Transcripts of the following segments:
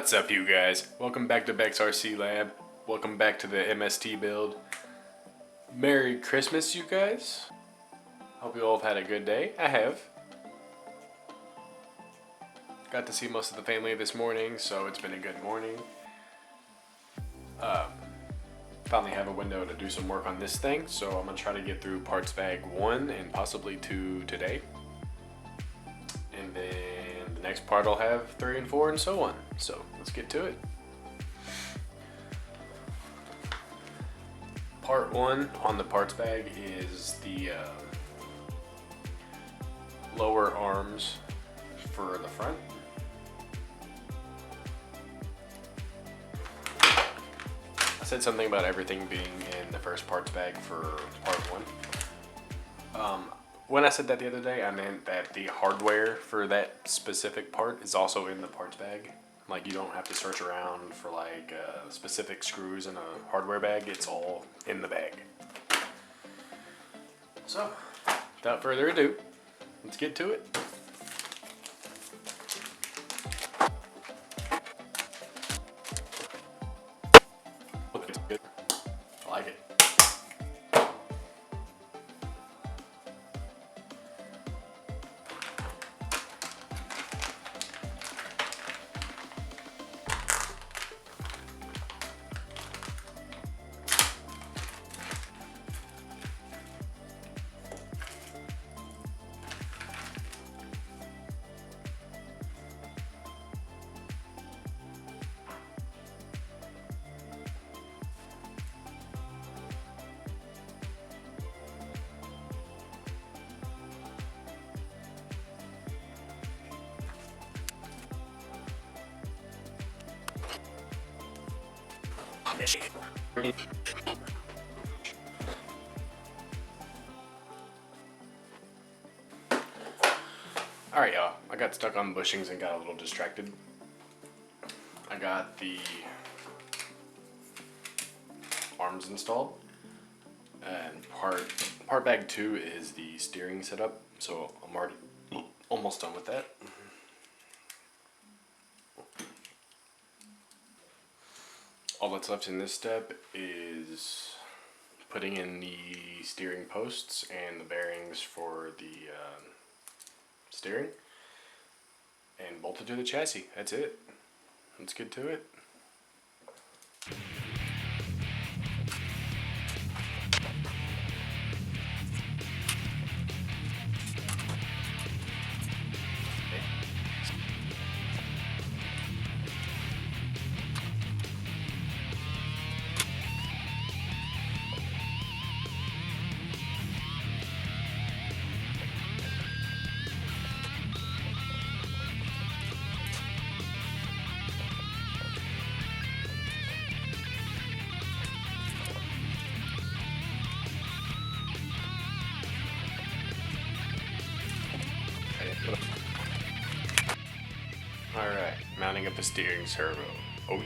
What's up, you guys? Welcome back to Beck's RC Lab. Welcome back to the MST build. Merry Christmas, you guys. Hope you all have had a good day. I have. Got to see most of the family this morning, so it's been a good morning. Finally have a window to do some work on this thing, so I'm gonna try to get through parts bag 1 and possibly 2 today. And then the next part I'll have 3 and 4 and so on. So let's get to it. Part 1 on the parts bag is the lower arms for the front. I said something about everything being in the first parts bag for part 1. When I said that the other day, I meant that the hardware for that specific part is also in the parts bag. Like, you don't have to search around for like specific screws in a hardware bag. It's all in the bag. So, without further ado, let's get to it. I like it. Alright, y'all, I got stuck on bushings and got a little distracted. I got the arms installed, and part bag 2 is the steering setup, so I'm already almost done with that. All that's left in this step is putting in the steering posts and the bearings for the steering and bolted to the chassis. That's it. Let's get to it. Alright, mounting up the steering servo. Oh yeah.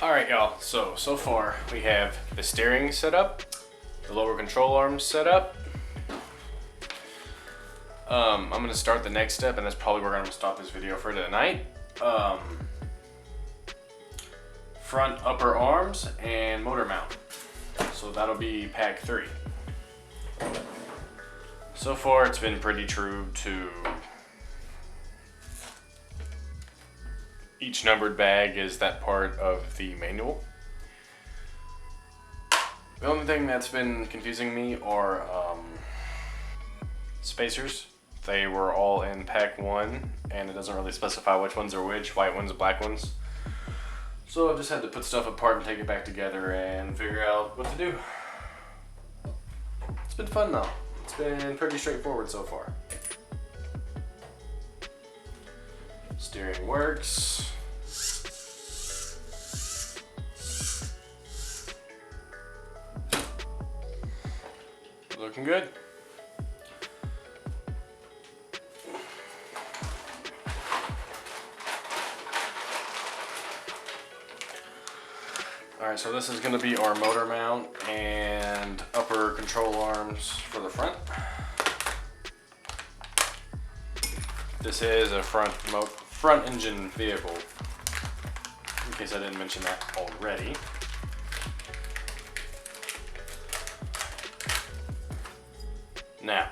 Alright, y'all, so far we have the steering set up, the lower control arms set up. I'm going to start the next step, and that's probably where I'm going to stop this video for tonight. front upper arms and motor mount. So that'll be pack 3. So far it's been pretty true to each numbered bag is that part of the manual. The only thing that's been confusing me are spacers. They were all in pack 1 and it doesn't really specify which ones are which, white ones, black ones. So I've just had to put stuff apart and take it back together and figure out what to do. It's been fun though. It's been pretty straightforward so far. Steering works. Looking good. Alright, so this is going to be our motor mount and upper control arms for the front. This is a front engine vehicle, in case I didn't mention that already. Now,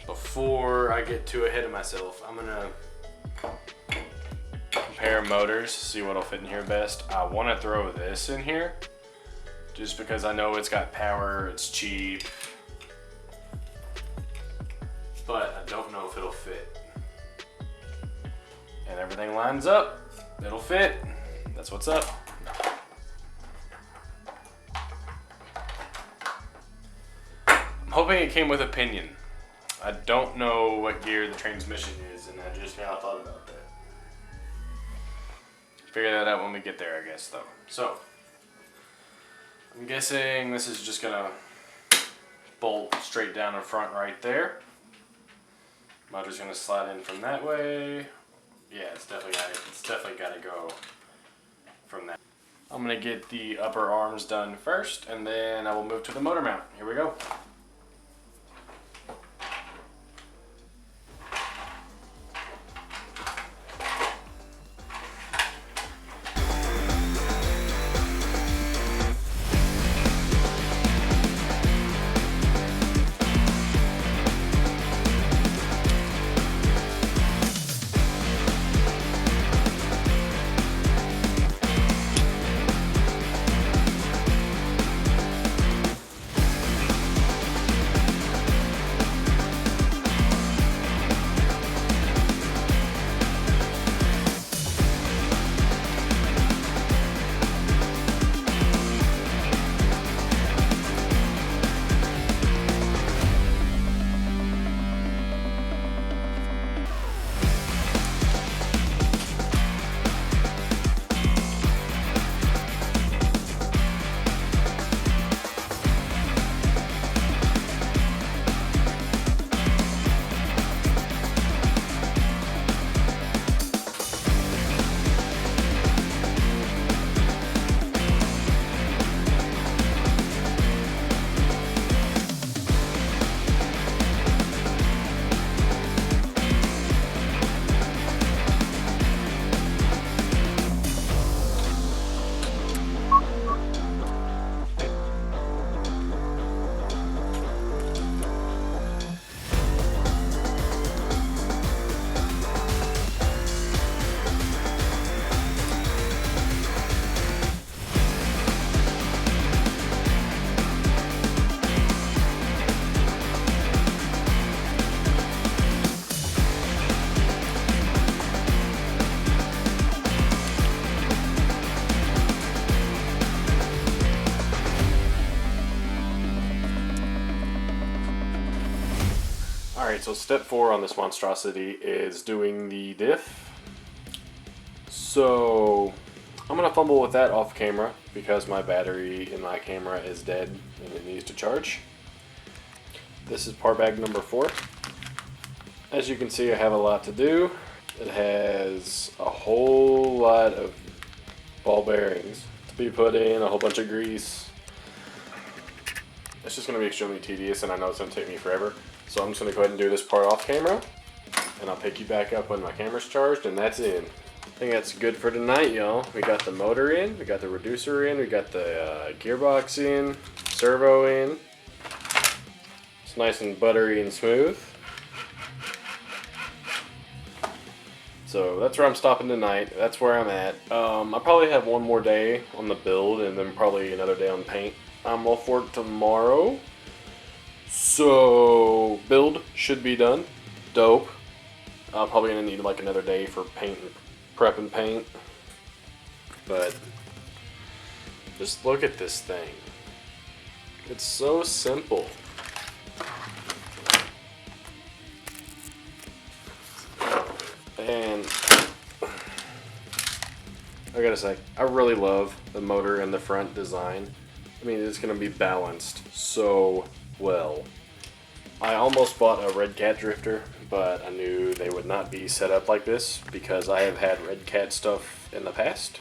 before I get too ahead of myself, I'm going to compare motors, see what'll fit in here best. I want to throw this in here just because I know it's got power, it's cheap, but I don't know if it'll fit. And everything lines up, it'll fit. That's what's up. I'm hoping it came with a pinion. I don't know what gear the transmission is, and I just now thought about that. Figure that out when we get there, I guess, though. So, I'm guessing this is just gonna bolt straight down in front right there. Motor's gonna slide in from that way. Yeah, it's definitely gotta go from that. I'm gonna get the upper arms done first, and then I will move to the motor mount. Here we go. Alright, so step 4 on this monstrosity is doing the diff. So I'm going to fumble with that off camera because my battery in my camera is dead and it needs to charge. This is part bag number 4. As you can see, I have a lot to do. It has a whole lot of ball bearings to be put in, a whole bunch of grease. It's just going to be extremely tedious, and I know it's going to take me forever. So I'm just going to go ahead and do this part off camera, and I'll pick you back up when my camera's charged, and that's in. I think that's good for tonight, y'all. We got the motor in, we got the reducer in, we got the gearbox in, servo in. It's nice and buttery and smooth. So that's where I'm stopping tonight. That's where I'm at. I probably have one more day on the build and then probably another day on paint. I'm off work tomorrow. So build should be done. Dope. I'm probably gonna need like another day for paint and prep and paint. But just look at this thing. It's so simple. And I gotta say, I really love the motor and the front design. I mean, it's gonna be balanced so well. I almost bought a Red Cat drifter, but I knew they would not be set up like this because I have had Red Cat stuff in the past.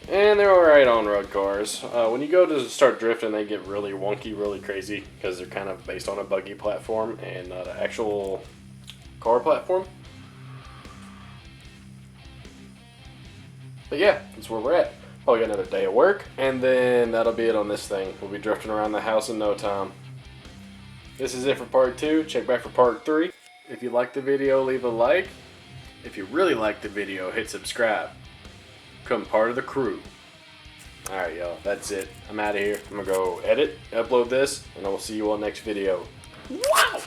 And they're alright on road cars. When you go to start drifting, they get really wonky, really crazy because they're kind of based on a buggy platform and not an actual car platform. But yeah, that's where we're at. Probably got another day of work, and then that'll be it on this thing. We'll be drifting around the house in no time. This is it for part 2. Check back for part 3. If you liked the video, leave a like. If you really liked the video, hit subscribe. Become part of the crew. Alright, y'all. That's it. I'm out of here. I'm going to go edit, upload this, and I will see you all next video. Wow!